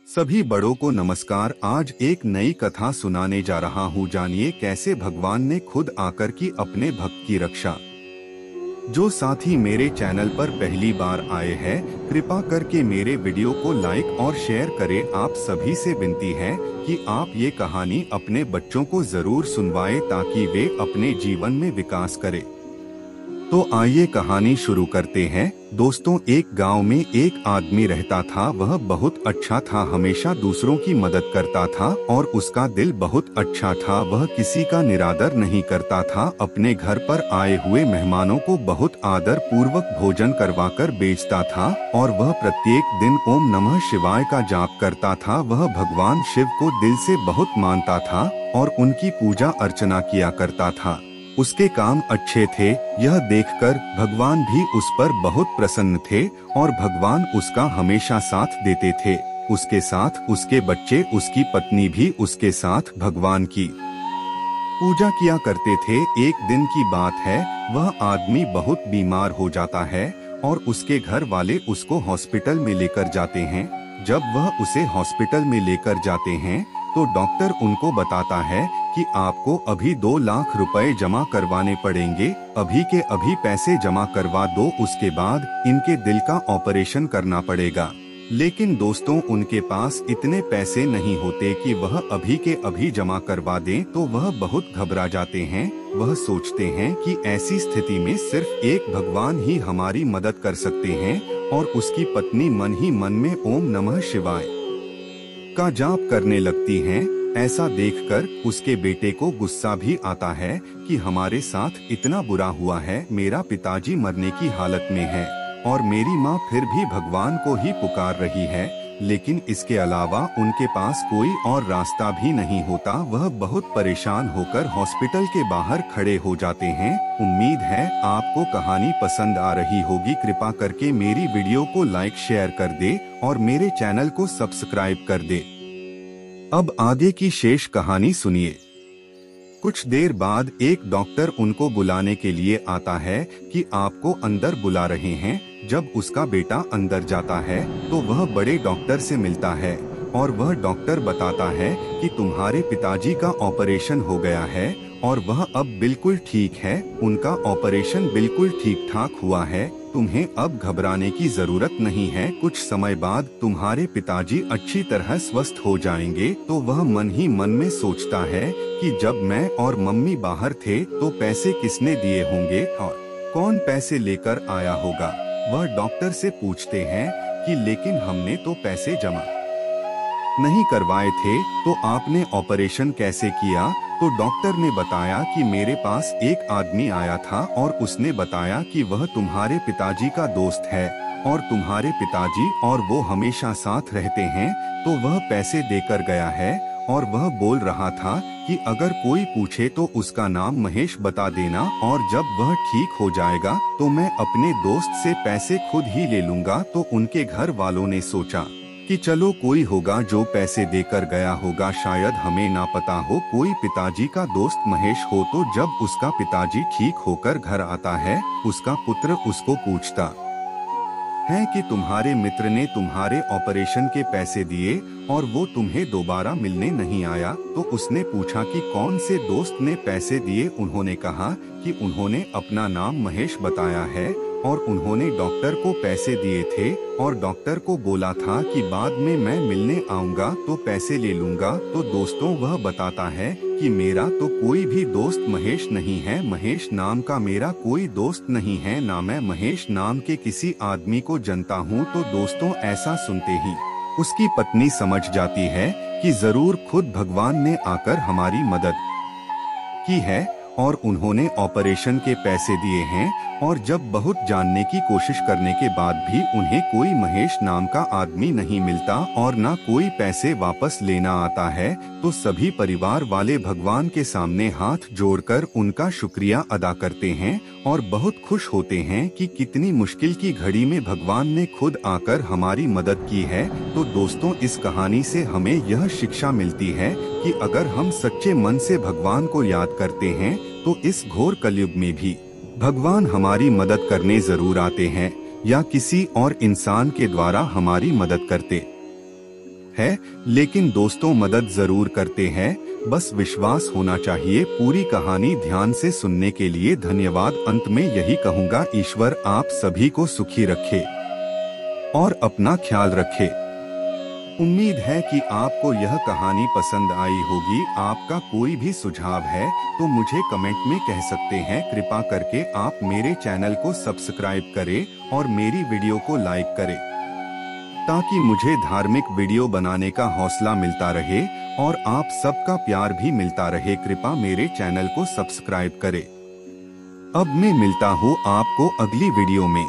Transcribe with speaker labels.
Speaker 1: सभी बड़ों को नमस्कार। आज एक नई कथा सुनाने जा रहा हूँ। जानिए कैसे भगवान ने खुद आकर की अपने भक्त की रक्षा। जो साथी मेरे चैनल पर पहली बार आए हैं, कृपा करके मेरे वीडियो को लाइक और शेयर करें। आप सभी से विनती है कि आप ये कहानी अपने बच्चों को जरूर सुनवाएं ताकि वे अपने जीवन में विकास करें। तो आइए कहानी शुरू करते हैं। दोस्तों, एक गांव में एक आदमी रहता था। वह बहुत अच्छा था, हमेशा दूसरों की मदद करता था और उसका दिल बहुत अच्छा था। वह किसी का निरादर नहीं करता था। अपने घर पर आए हुए मेहमानों को बहुत आदर पूर्वक भोजन करवाकर बेचता था और वह प्रत्येक दिन ओम नमः शिवाय का जाप करता था। वह भगवान शिव को दिल से बहुत मानता था और उनकी पूजा अर्चना किया करता था। उसके काम अच्छे थे, यह देखकर भगवान भी उस पर बहुत प्रसन्न थे और भगवान उसका हमेशा साथ देते थे। उसके साथ उसके बच्चे, उसकी पत्नी भी उसके साथ भगवान की पूजा किया करते थे। एक दिन की बात है, वह आदमी बहुत बीमार हो जाता है और उसके घर वाले उसको हॉस्पिटल में लेकर जाते हैं। जब वह उसे हॉस्पिटल में लेकर जाते हैं तो डॉक्टर उनको बताता है कि आपको अभी 2 लाख रुपए जमा करवाने पड़ेंगे। अभी के अभी पैसे जमा करवा दो, उसके बाद इनके दिल का ऑपरेशन करना पड़ेगा। लेकिन दोस्तों, उनके पास इतने पैसे नहीं होते कि वह अभी के अभी जमा करवा दें। तो वह बहुत घबरा जाते हैं। वह सोचते हैं कि ऐसी स्थिति में सिर्फ एक भगवान ही हमारी मदद कर सकते हैं और उसकी पत्नी मन ही मन में ओम नमः शिवाय का जाप करने लगती हैं। ऐसा देखकर उसके बेटे को गुस्सा भी आता है कि हमारे साथ इतना बुरा हुआ है। मेरा पिताजी मरने की हालत में है और मेरी माँ फिर भी भगवान को ही पुकार रही है, लेकिन इसके अलावा उनके पास कोई और रास्ता भी नहीं होता। वह बहुत परेशान होकर हॉस्पिटल के बाहर खड़े हो जाते हैं। उम्मीद है आपको कहानी पसंद आ रही होगी। कृपा करके मेरी वीडियो को लाइक शेयर कर दे और मेरे चैनल को सब्सक्राइब कर दे। अब आगे की शेष कहानी सुनिए। कुछ देर बाद एक डॉक्टर उनको बुलाने के लिए आता है कि आपको अंदर बुला रहे हैं। जब उसका बेटा अंदर जाता है तो वह बड़े डॉक्टर से मिलता है और वह डॉक्टर बताता है कि तुम्हारे पिताजी का ऑपरेशन हो गया है और वह अब बिल्कुल ठीक है। उनका ऑपरेशन बिल्कुल ठीक ठाक हुआ है। तुम्हें अब घबराने की जरूरत नहीं है। कुछ समय बाद तुम्हारे पिताजी अच्छी तरह स्वस्थ हो जाएंगे। तो वह मन ही मन में सोचता है कि जब मैं और मम्मी बाहर थे तो पैसे किसने दिए होंगे और कौन पैसे लेकर आया होगा। वह डॉक्टर से पूछते हैं कि लेकिन हमने तो पैसे जमा नहीं करवाए थे, तो आपने ऑपरेशन कैसे किया। तो डॉक्टर ने बताया कि मेरे पास एक आदमी आया था और उसने बताया कि वह तुम्हारे पिताजी का दोस्त है और तुम्हारे पिताजी और वो हमेशा साथ रहते हैं। तो वह पैसे देकर गया है और वह बोल रहा था कि अगर कोई पूछे तो उसका नाम महेश बता देना और जब वह ठीक हो जाएगा तो मैं अपने दोस्त से पैसे खुद ही ले लूंगा। तो उनके घर वालों ने सोचा कि चलो कोई होगा जो पैसे देकर गया होगा, शायद हमें ना पता हो कोई पिताजी का दोस्त महेश हो। तो जब उसका पिताजी ठीक होकर घर आता है, उसका पुत्र उसको पूछता है कि तुम्हारे मित्र ने तुम्हारे ऑपरेशन के पैसे दिए और वो तुम्हें दोबारा मिलने नहीं आया। तो उसने पूछा कि कौन से दोस्त ने पैसे दिए। उन्होंने कहा कि उन्होंने अपना नाम महेश बताया है और उन्होंने डॉक्टर को पैसे दिए थे और डॉक्टर को बोला था कि बाद में मैं मिलने आऊंगा तो पैसे ले लूंगा। तो दोस्तों, वह बताता है कि मेरा तो कोई भी दोस्त महेश नहीं है। महेश नाम का मेरा कोई दोस्त नहीं है, ना मैं महेश नाम के किसी आदमी को जानता हूँ। तो दोस्तों, ऐसा सुनते ही उसकी पत्नी समझ जाती है कि जरूर खुद भगवान ने आकर हमारी मदद की है और उन्होंने ऑपरेशन के पैसे दिए हैं। और जब बहुत जानने की कोशिश करने के बाद भी उन्हें कोई महेश नाम का आदमी नहीं मिलता और ना कोई पैसे वापस लेना आता है, तो सभी परिवार वाले भगवान के सामने हाथ जोड़कर उनका शुक्रिया अदा करते हैं और बहुत खुश होते हैं कि कितनी मुश्किल की घड़ी में भगवान ने खुद आकर हमारी मदद की है। तो दोस्तों, इस कहानी से हमें यह शिक्षा मिलती है कि अगर हम सच्चे मन से भगवान को याद करते हैं तो इस घोर कलयुग में भी भगवान हमारी मदद करने जरूर आते हैं या किसी और इंसान के द्वारा हमारी मदद करते है, लेकिन दोस्तों मदद जरूर करते हैं, बस विश्वास होना चाहिए। पूरी कहानी ध्यान से सुनने के लिए धन्यवाद। अंत में यही कहूँगा, ईश्वर आप सभी को सुखी रखे और अपना ख्याल रखे। उम्मीद है कि आपको यह कहानी पसंद आई होगी। आपका कोई भी सुझाव है तो मुझे कमेंट में कह सकते हैं। कृपा करके आप मेरे चैनल को सब्सक्राइब करें और मेरी वीडियो को लाइक करें, ताकि मुझे धार्मिक वीडियो बनाने का हौसला मिलता रहे और आप सबका प्यार भी मिलता रहे। कृपा मेरे चैनल को सब्सक्राइब करें। अब मैं मिलता हूँ आपको अगली वीडियो में।